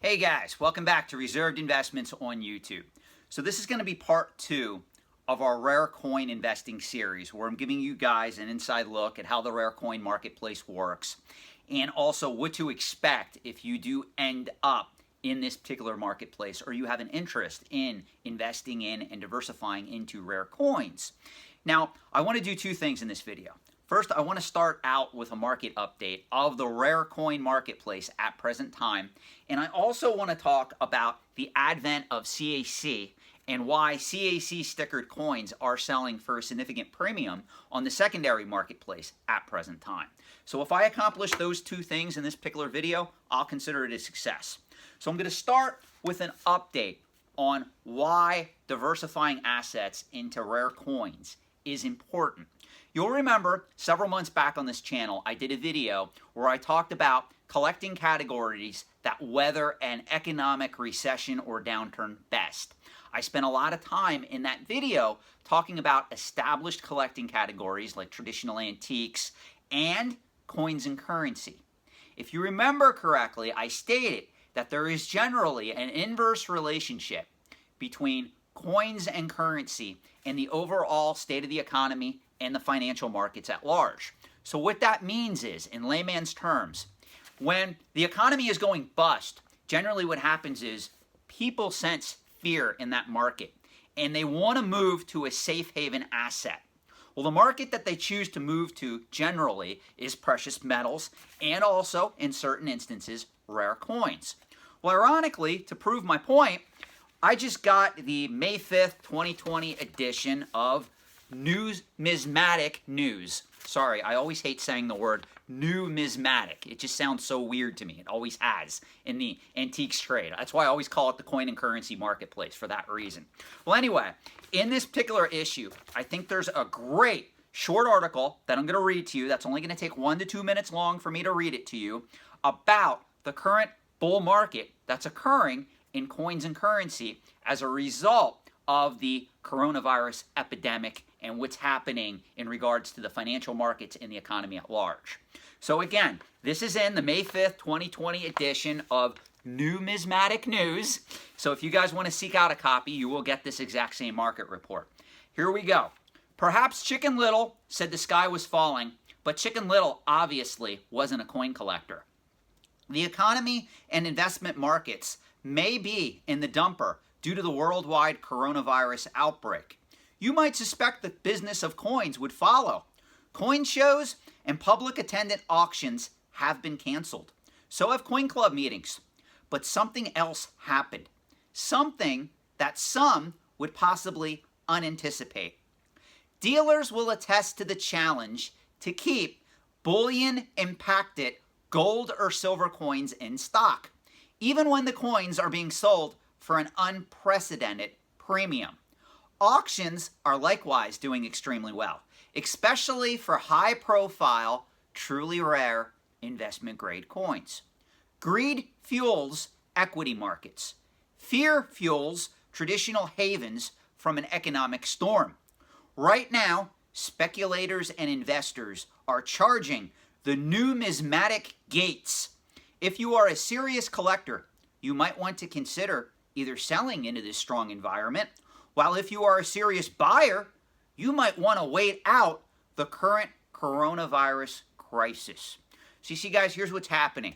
Hey guys, welcome back to Reserved Investments on YouTube. So this is going to be part 2 of our rare coin investing series, where I'm giving you guys an inside look at how the rare coin marketplace works and also what to expect if you do end up in this particular marketplace or you have an interest in investing in and diversifying into rare coins. Now, I want to do two things in this video. First, I want to start out with a market update of the rare coin marketplace at present time. And I also want to talk about the advent of CAC and why CAC stickered coins are selling for a significant premium on the secondary marketplace at present time. So if I accomplish those two things in this particular video, I'll consider it a success. So I'm going to start with an update on why diversifying assets into rare coins is important. You'll remember several months back on this channel, I did a video where I talked about collecting categories that weather an economic recession or downturn best. I spent a lot of time in that video talking about established collecting categories like traditional antiques and coins and currency. If you remember correctly, I stated that there is generally an inverse relationship between coins and currency and the overall state of the economy and the financial markets at large. So what that means is, in layman's terms, when the economy is going bust, generally what happens is people sense fear in that market and they want to move to a safe haven asset. Well, the market that they choose to move to generally is precious metals and also, in certain instances, rare coins. Well, ironically, to prove my point, I just got the May 5th, 2020 edition of Numismatic News. Sorry, I always hate saying the word numismatic. It just sounds so weird to me. It always has in the antiques trade. That's why I always call it the coin and currency marketplace, for that reason. Well, anyway, in this particular issue, I think there's a great short article that I'm going to read to you. That's only going to take 1 to 2 minutes long for me to read it to you about the current bull market that's occurring in coins and currency as a result of the coronavirus epidemic and what's happening in regards to the financial markets and the economy at large. So again, this is in the May 5th, 2020 edition of Numismatic News. So if you guys want to seek out a copy, you will get this exact same market report. Here we go. Perhaps Chicken Little said the sky was falling, but Chicken Little obviously wasn't a coin collector. The economy and investment markets may be in the dumper due to the worldwide coronavirus outbreak. You might suspect the business of coins would follow. Coin shows and public attendant auctions have been canceled. So have coin club meetings. But something else happened. Something that some would possibly unanticipate. Dealers will attest to the challenge to keep bullion-impacted gold or silver coins in stock, even when the coins are being sold for an unprecedented premium. Auctions are likewise doing extremely well, especially for high-profile, truly rare investment-grade coins. Greed fuels equity markets. Fear fuels traditional havens from an economic storm. Right now, speculators and investors are charging the numismatic gates. If you are a serious collector, you might want to consider either selling into this strong environment, while if you are a serious buyer, you might want to wait out the current coronavirus crisis. So you see, guys, here's what's happening.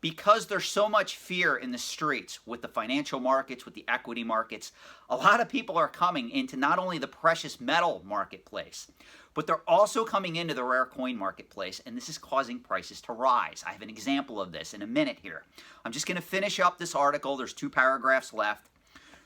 Because there's so much fear in the streets with the financial markets, with the equity markets, a lot of people are coming into not only the precious metal marketplace, but they're also coming into the rare coin marketplace, and this is causing prices to rise. I have an example of this in a minute here. I'm just going to finish up this article. There's 2 paragraphs left.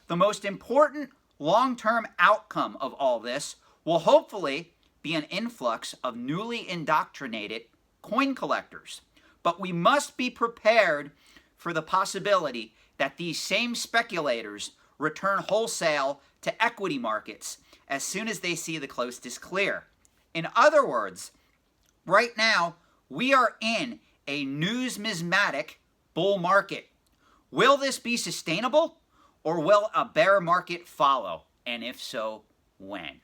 The most important long-term outcome of all this will hopefully be an influx of newly indoctrinated coin collectors. But we must be prepared for the possibility that these same speculators return wholesale to equity markets as soon as they see the coast is clear. In other words, right now, we are in a numismatic bull market. Will this be sustainable, or will a bear market follow? And if so, when?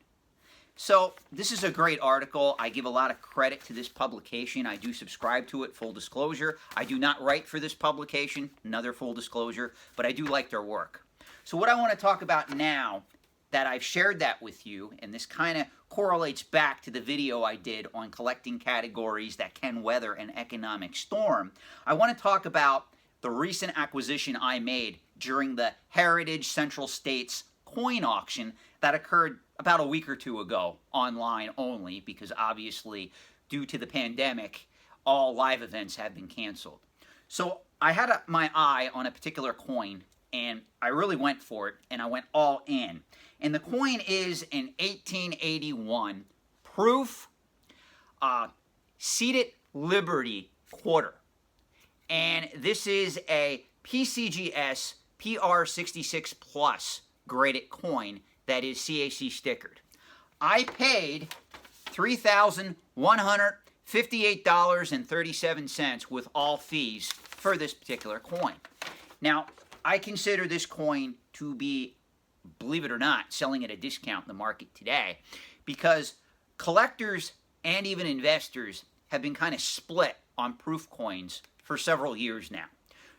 So this is a great article. I give a lot of credit to this publication. I do subscribe to it, full disclosure. I do not write for this publication, another full disclosure, but I do like their work. So what I want to talk about now that I've shared that with you, and this kind of correlates back to the video I did on collecting categories that can weather an economic storm, I want to talk about the recent acquisition I made during the Heritage Central States coin auction that occurred about a week or two ago, online only, because obviously due to the pandemic, all live events have been canceled. So I had my eye on a particular coin, and I really went for it, and I went all in. And the coin is an 1881 proof seated Liberty quarter. And this is a PCGS PR66 Plus graded coin that is CAC stickered. I paid $3,158.37 with all fees for this particular coin. Now, I consider this coin to be, believe it or not, selling at a discount in the market today, because collectors and even investors have been kind of split on proof coins for several years now.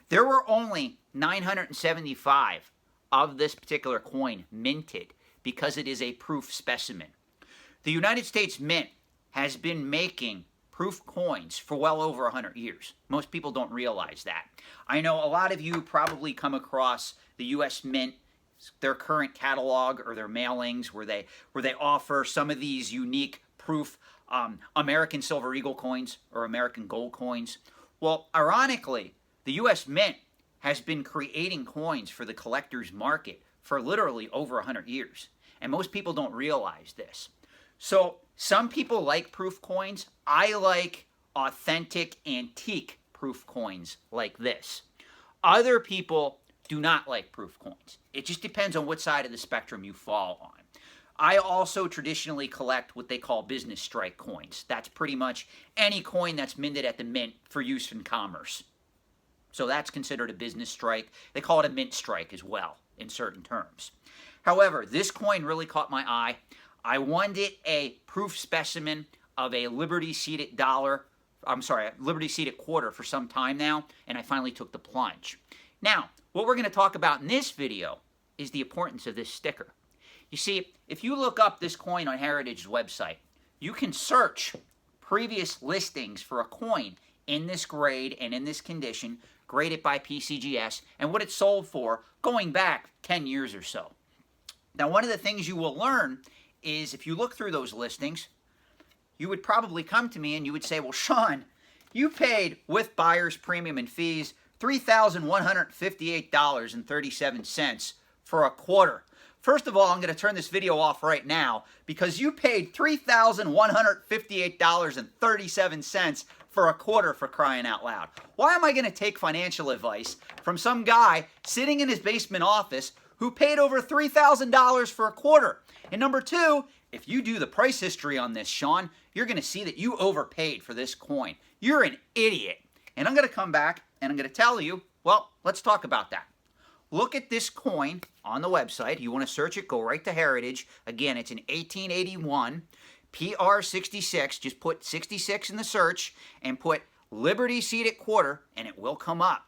There were only 975 of this particular coin minted because it is a proof specimen. The United States Mint has been making proof coins for well over 100 years. Most people don't realize that. I know a lot of you probably come across the U.S. Mint, their current catalog or their mailings where they offer some of these unique proof American Silver Eagle coins or American gold coins. Well, ironically, the U.S. Mint has been creating coins for the collector's market for literally over 100 years. And most people don't realize this. So some people like proof coins. I like authentic, antique proof coins like this. Other people do not like proof coins. It just depends on what side of the spectrum you fall on. I also traditionally collect what they call business strike coins. That's pretty much any coin that's minted at the mint for use in commerce. So that's considered a business strike. They call it a mint strike as well in certain terms. However, this coin really caught my eye. I wanted a proof specimen of a Liberty seated Liberty seated quarter for some time now, and I finally took the plunge. Now, what we're going to talk about in this video is the importance of this sticker. You see, if you look up this coin on Heritage's website, you can search previous listings for a coin in this grade and in this condition, graded by PCGS, and what it sold for going back 10 years or so. Now, one of the things you will learn is if you look through those listings, you would probably come to me and you would say, well, Sean, you paid with buyer's premium and fees $3,158.37 for a quarter. First of all, I'm going to turn this video off right now because you paid $3,158.37 for a quarter, for crying out loud. Why am I going to take financial advice from some guy sitting in his basement office who paid over $3,000 for a quarter? And number two, if you do the price history on this, Sean, you're going to see that you overpaid for this coin. You're an idiot. And I'm going to come back and I'm going to tell you, well, let's talk about that. Look at this coin on the website. You want to search it, go right to Heritage. Again, it's an 1881 PR66. Just put 66 in the search and put Liberty seated quarter, and it will come up.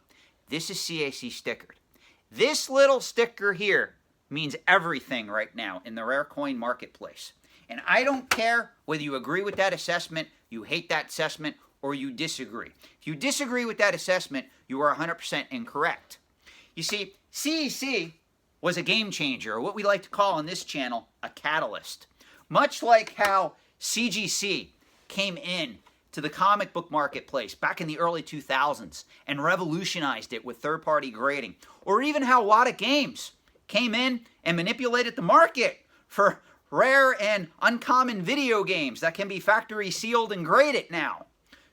This is CAC stickered. This little sticker here means everything right now in the rare coin marketplace. And I don't care whether you agree with that assessment, you hate that assessment, or you disagree. If you disagree with that assessment, you are 100% incorrect. You see, CAC was a game changer, or what we like to call on this channel, a catalyst. Much like how CGC came in to the comic book marketplace back in the early 2000s and revolutionized it with third-party grading, or even how Wada Games came in and manipulated the market for rare and uncommon video games that can be factory sealed and graded now.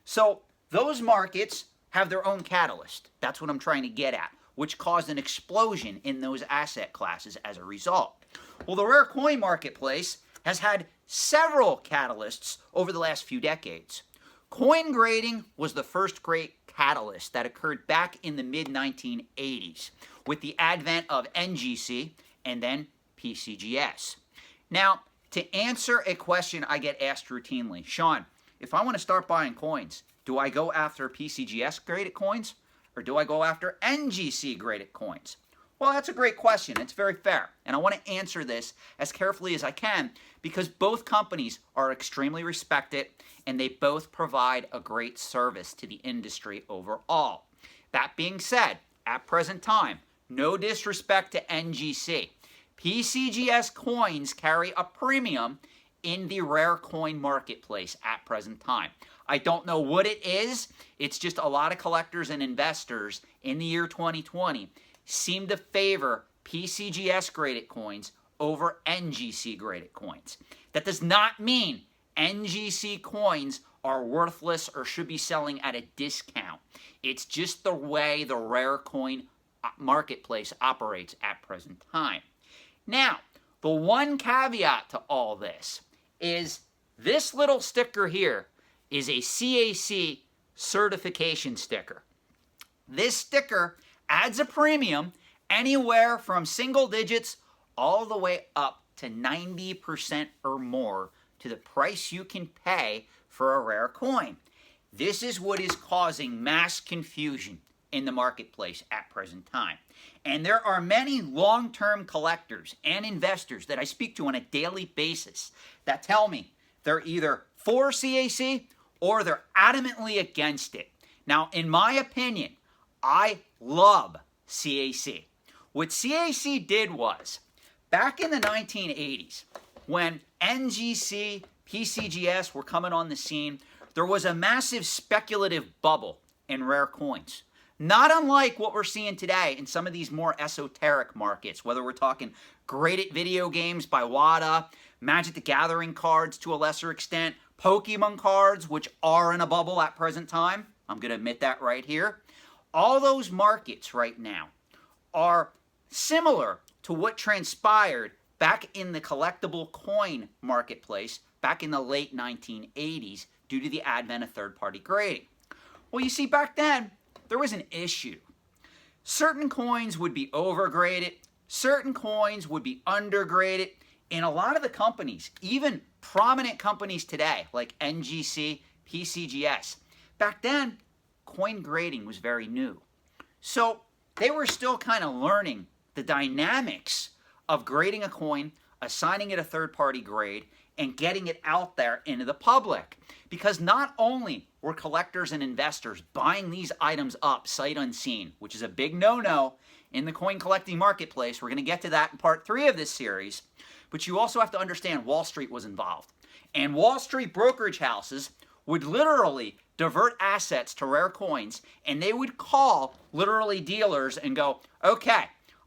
So those markets have their own catalyst. That's what I'm trying to get at, which caused an explosion in those asset classes as a result. Well, the rare coin marketplace has had several catalysts over the last few decades. Coin grading was the first great catalyst that occurred back in the mid-1980s with the advent of NGC and then PCGS. Now, to answer a question I get asked routinely. Sean, if I want to start buying coins, do I go after PCGS graded coins or do I go after NGC graded coins? Well, that's a great question. It's very fair. And I want to answer this as carefully as I can because both companies are extremely respected and they both provide a great service to the industry overall. That being said, at present time, no disrespect to NGC. PCGS coins carry a premium in the rare coin marketplace at present time. I don't know what it is. It's just a lot of collectors and investors in the year 2020 seem to favor PCGS graded coins over NGC graded coins. That does not mean NGC coins are worthless or should be selling at a discount. It's just the way the rare coin marketplace operates at present time. Now, the one caveat to all this is this little sticker here is a CAC certification sticker. This sticker adds a premium anywhere from single digits all the way up to 90% or more to the price you can pay for a rare coin. This is what is causing mass confusion in the marketplace at present time. And there are many long-term collectors and investors that I speak to on a daily basis that tell me they're either for CAC or they're adamantly against it. Now, in my opinion, I love CAC. What CAC did was, back in the 1980s, when NGC, PCGS were coming on the scene, there was a massive speculative bubble in rare coins. Not unlike what we're seeing today in some of these more esoteric markets, whether we're talking graded video games by WADA, Magic the Gathering cards to a lesser extent, Pokemon cards, which are in a bubble at present time. I'm going to admit that right here. All those markets right now are similar to what transpired back in the collectible coin marketplace back in the late 1980s due to the advent of third-party grading. Well, you see, back then, there was an issue. Certain coins would be overgraded, certain coins would be undergraded, and a lot of the companies, even prominent companies today, like NGC, PCGS, back then, coin grading was very new. So they were still kind of learning the dynamics of grading a coin, assigning it a third-party grade, and getting it out there into the public. Because not only were collectors and investors buying these items up sight unseen, which is a big no-no in the coin collecting marketplace. We're going to get to that in part 3 of this series. But you also have to understand Wall Street was involved. And Wall Street brokerage houses would literally divert assets to rare coins, and they would call literally dealers and go, okay,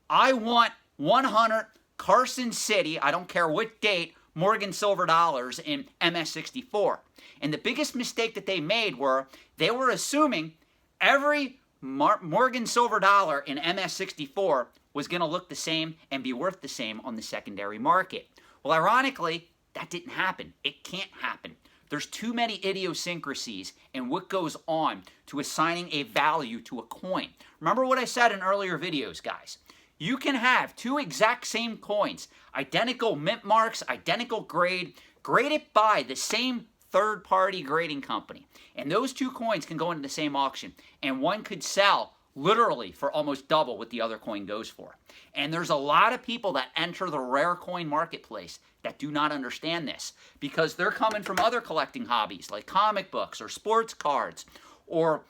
I want 100 Carson City, I don't care what date, Morgan silver dollars in MS64. And the biggest mistake that they made were they were assuming every Morgan silver dollar in MS64 was going to look the same and be worth the same on the secondary market. Well, ironically, that didn't happen. It can't happen. There's too many idiosyncrasies in what goes on to assigning a value to a coin. Remember what I said in earlier videos, guys. You can have two exact same coins, identical mint marks, identical grade, graded by the same third-party grading company. And those two coins can go into the same auction. And one could sell literally for almost double what the other coin goes for. And there's a lot of people that enter the rare coin marketplace that do not understand this because they're coming from other collecting hobbies like comic books or sports cards or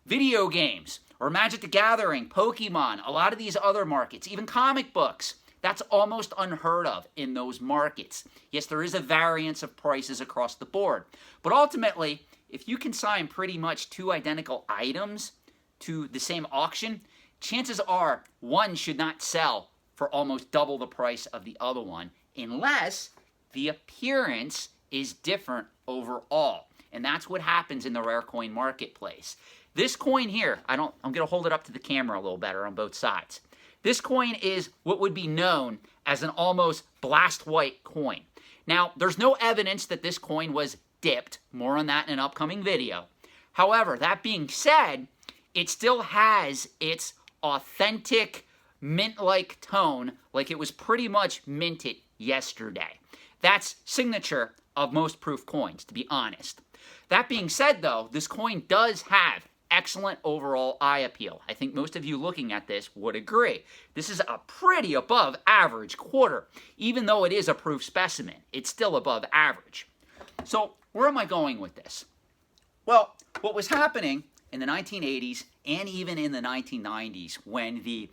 video games or Magic the Gathering, Pokemon, a lot of these other markets, even comic books. That's almost unheard of in those markets. Yes, there is a variance of prices across the board. But ultimately, if you consign pretty much two identical items to the same auction, chances are one should not sell for almost double the price of the other one unless the appearance is different overall. And that's what happens in the rare coin marketplace. This coin here, I'm going to hold it up to the camera a little better on both sides. This coin is what would be known as an almost blast white coin. Now, there's no evidence that this coin was dipped. More on that in an upcoming video. However, that being said, it still has its authentic mint-like tone, like it was pretty much minted yesterday. That's signature of most proof coins, to be honest. That being said, though, this coin does have excellent overall eye appeal. I think most of you looking at this would agree. This is a pretty above average quarter. Even though it is a proof specimen, it's still above average. So where am I going with this? Well, what was happening in the 1980s and even in the 1990s when the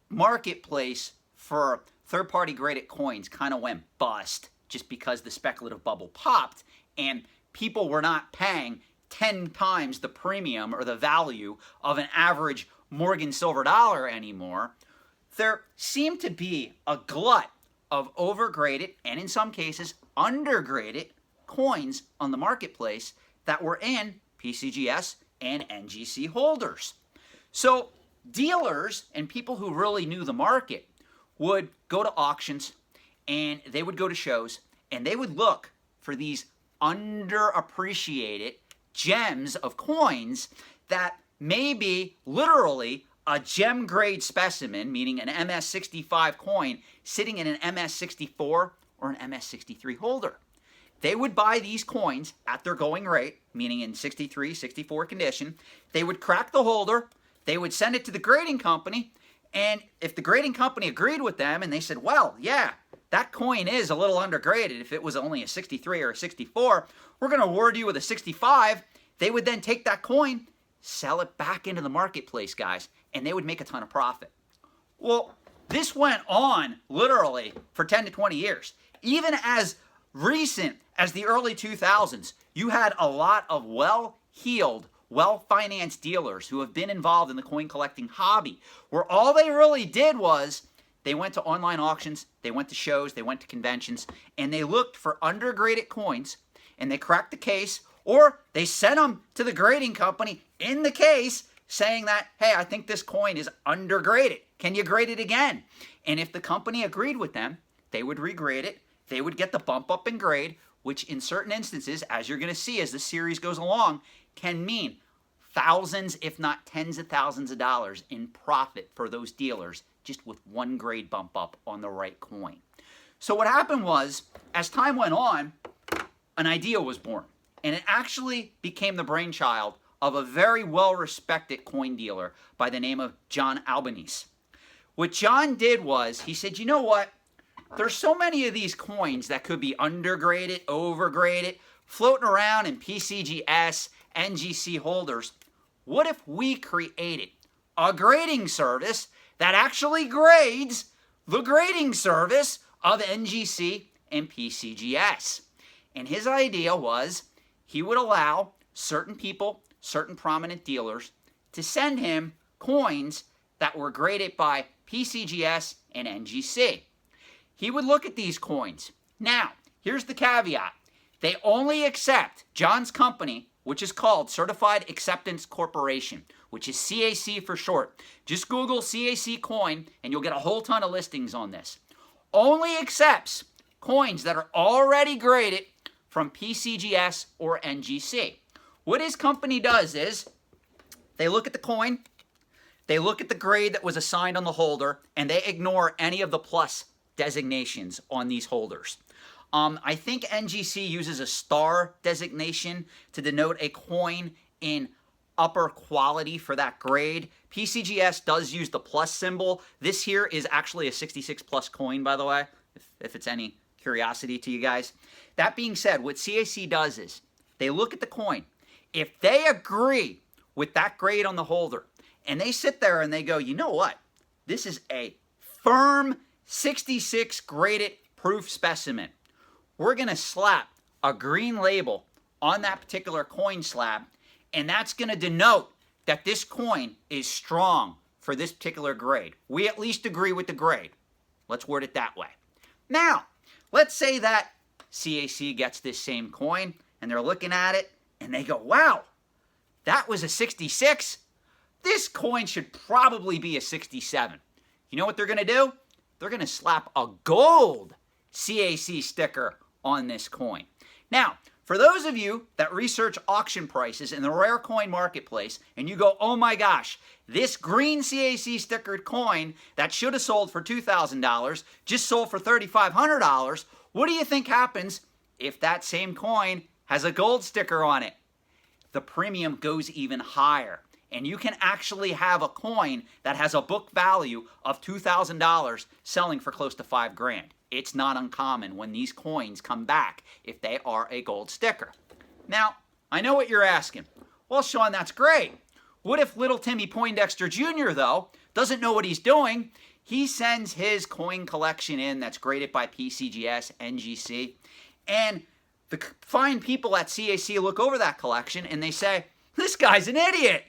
marketplace for third-party graded coins kind of went bust just because the speculative bubble popped and people were not paying 10 times the premium or the value of an average Morgan silver dollar anymore, there seemed to be a glut of overgraded and in some cases undergraded coins on the marketplace that were in PCGS and NGC holders. So dealers and people who really knew the market would go to auctions and they would go to shows and they would look for these underappreciated gems of coins that may be literally a gem grade specimen, meaning an MS65 coin sitting in an MS64 or an MS63 holder. They would buy these coins at their going rate, meaning in 63, 64 condition. They would crack the holder, they would send it to the grading company, and if the grading company agreed with them and they said, well, yeah, that coin is a little undergraded. If it was only a 63 or a 64, we're going to award you with a 65. They would then take that coin, sell it back into the marketplace, guys, and they would make a ton of profit. Well, this went on literally for 10 to 20 years. Even as recent as the early 2000s, you had a lot of well-heeled, well-financed dealers who have been involved in the coin collecting hobby, where all they really did was they went to online auctions, they went to shows, they went to conventions, and they looked for undergraded coins, and they cracked the case, or they sent them to the grading company in the case saying that, hey, I think this coin is undergraded. Can you grade it again? And if the company agreed with them, they would regrade it. They would get the bump up in grade, which in certain instances, as you're going to see as the series goes along, can mean thousands, if not tens of thousands of dollars in profit for those dealers just with one grade bump up on the right coin. So what happened was, as time went on, an idea was born. And it actually became the brainchild of a very well-respected coin dealer by the name of John Albanese. What John did was, he said, you know what? There's so many of these coins that could be undergraded, overgraded, floating around in PCGS, NGC holders. What if we created a grading service that actually grades the grading service of NGC and PCGS? And his idea was he would allow certain people, certain prominent dealers, to send him coins that were graded by PCGS and NGC. He would look at these coins. Now, here's the caveat. They only accept John's company, which is called Certified Acceptance Corporation, which is CAC for short. Just Google CAC coin and you'll get a whole ton of listings on this. Only accepts coins that are already graded from PCGS or NGC. What his company does is they look at the coin, they look at the grade that was assigned on the holder, and they ignore any of the plus designations on these holders. I think NGC uses a star designation to denote a coin in upper quality for that grade. PCGS does use the plus symbol. This here is actually a 66 plus coin, by the way, if it's any curiosity to you guys. That being said, what CAC does is they look at the coin. If they agree with that grade on the holder, and they sit there and they go, you know what? This is a firm 66 graded proof specimen. We're going to slap a green label on that particular coin slab, and that's going to denote that this coin is strong for this particular grade. We at least agree with the grade. Let's word it that way. Now, let's say that CAC gets this same coin, and they're looking at it, and they go, wow, that was a 66. This coin should probably be a 67. You know what they're going to do? They're going to slap a gold CAC sticker on this coin. Now, for those of you that research auction prices in the rare coin marketplace, and you go, oh my gosh, this green CAC stickered coin that should have sold for $2,000 just sold for $3,500, What do you think happens if that same coin has a gold sticker on it? The premium goes even higher. And you can actually have a coin that has a book value of $2,000 selling for close to $5,000. It's not uncommon when these coins come back if they are a gold sticker. Now, I know what you're asking. Well, Sean, that's great. What if little Timmy Poindexter Jr., though, doesn't know what he's doing? He sends his coin collection in that's graded by PCGS, NGC, and the fine people at CAC look over that collection and they say, this guy's an idiot.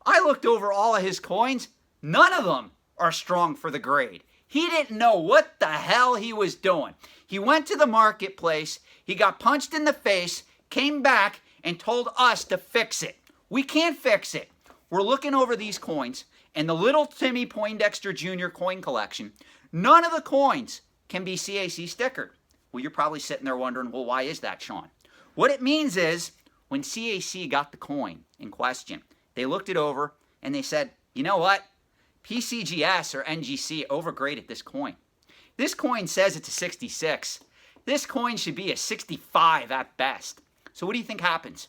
I looked over all of his coins. None of them are strong for the grade. He didn't know what the hell he was doing. He went to the marketplace, he got punched in the face, came back and told us to fix it. We can't fix it. We're looking over these coins and the little Timmy Poindexter Jr. coin collection, none of the coins can be CAC stickered. Well, you're probably sitting there wondering, well, why is that, Sean? What it means is when CAC got the coin in question, they looked it over and they said, you know what? PCGS or NGC overgraded this coin. This coin says it's a 66. This coin should be a 65 at best. So what do you think happens?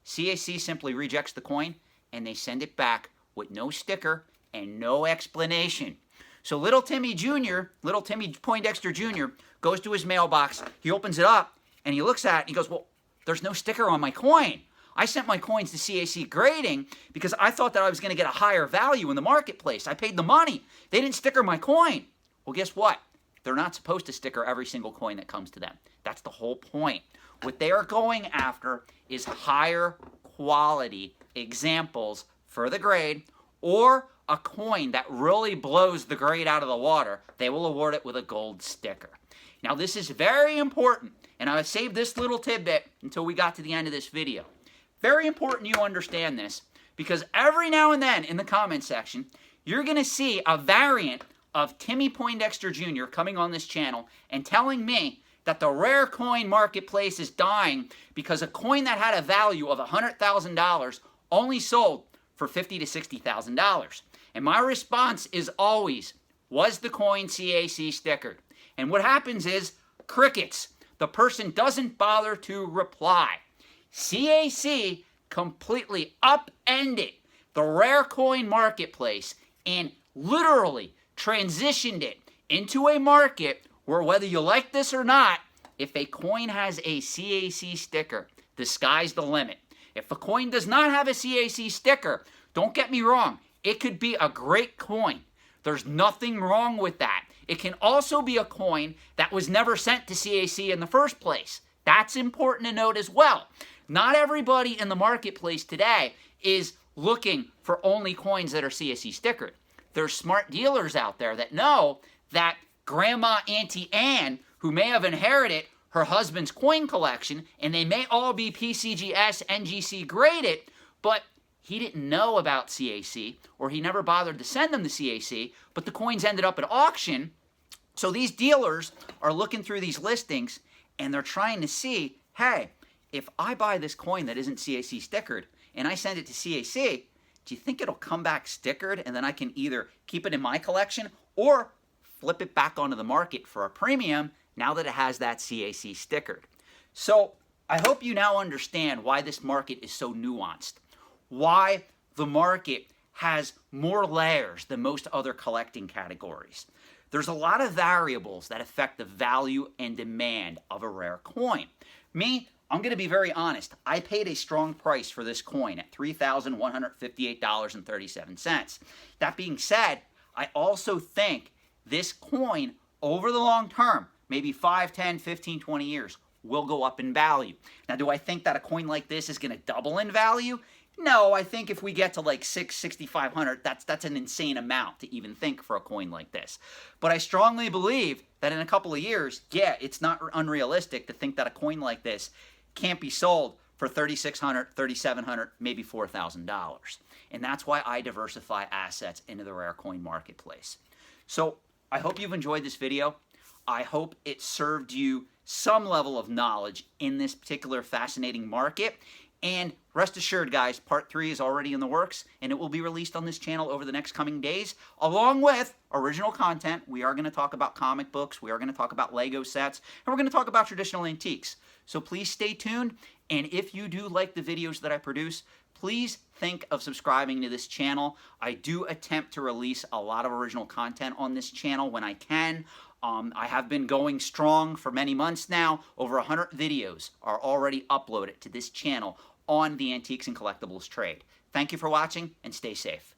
CAC simply rejects the coin and they send it back with no sticker and no explanation. So little Timmy Poindexter Jr. goes to his mailbox, he opens it up and he looks at it and he goes, well, there's no sticker on my coin. I sent my coins to CAC grading because I thought that I was going to get a higher value in the marketplace. I paid the money. They didn't sticker my coin. Well, guess what? They're not supposed to sticker every single coin that comes to them. That's the whole point. What they are going after is higher quality examples for the grade, or a coin that really blows the grade out of the water. They will award it with a gold sticker. Now, this is very important, and I saved this little tidbit until we got to the end of this video. Very important you understand this, because every now and then in the comment section, you're going to see a variant of Timmy Poindexter Jr. coming on this channel and telling me that the rare coin marketplace is dying because a coin that had a value of $100,000 only sold for $50,000 to $60,000. And my response is always, was the coin CAC stickered? And what happens is crickets. The person doesn't bother to reply. CAC completely upended the rare coin marketplace and literally transitioned it into a market where, whether you like this or not, if a coin has a CAC sticker, the sky's the limit. If a coin does not have a CAC sticker, don't get me wrong, it could be a great coin. There's nothing wrong with that. It can also be a coin that was never sent to CAC in the first place. That's important to note as well. Not everybody in the marketplace today is looking for only coins that are CAC stickered. There's smart dealers out there that know that Grandma Auntie Anne, who may have inherited her husband's coin collection, and they may all be PCGS, NGC graded, but he didn't know about CAC, or he never bothered to send them to CAC, but the coins ended up at auction. So these dealers are looking through these listings, and they're trying to see, hey, if I buy this coin that isn't CAC stickered, and I send it to CAC, do you think it'll come back stickered, and then I can either keep it in my collection, or flip it back onto the market for a premium now that it has that CAC stickered? So I hope you now understand why this market is so nuanced, why the market has more layers than most other collecting categories. There's a lot of variables that affect the value and demand of a rare coin. Me, I'm going to be very honest. I paid a strong price for this coin at $3,158.37. That being said, I also think this coin, over the long term, maybe 5, 10, 15, 20 years, will go up in value. Now, do I think that a coin like this is going to double in value? No, I think if we get to like $6,500, that's an insane amount to even think for a coin like this. But I strongly believe that in a couple of years, yeah, it's not unrealistic to think that a coin like this can't be sold for $3,600, $3,700, maybe $4,000. And that's why I diversify assets into the rare coin marketplace. So I hope you've enjoyed this video. I hope it served you some level of knowledge in this particular fascinating market. And rest assured, guys, part 3 is already in the works, and it will be released on this channel over the next coming days, along with original content. We are going to talk about comic books, we are going to talk about Lego sets, and we're going to talk about traditional antiques. So please stay tuned, and if you do like the videos that I produce, please think of subscribing to this channel. I do attempt to release a lot of original content on this channel when I can. I have been going strong for many months now. Over 100 videos are already uploaded to this channel on the antiques and collectibles trade. Thank you for watching, and stay safe.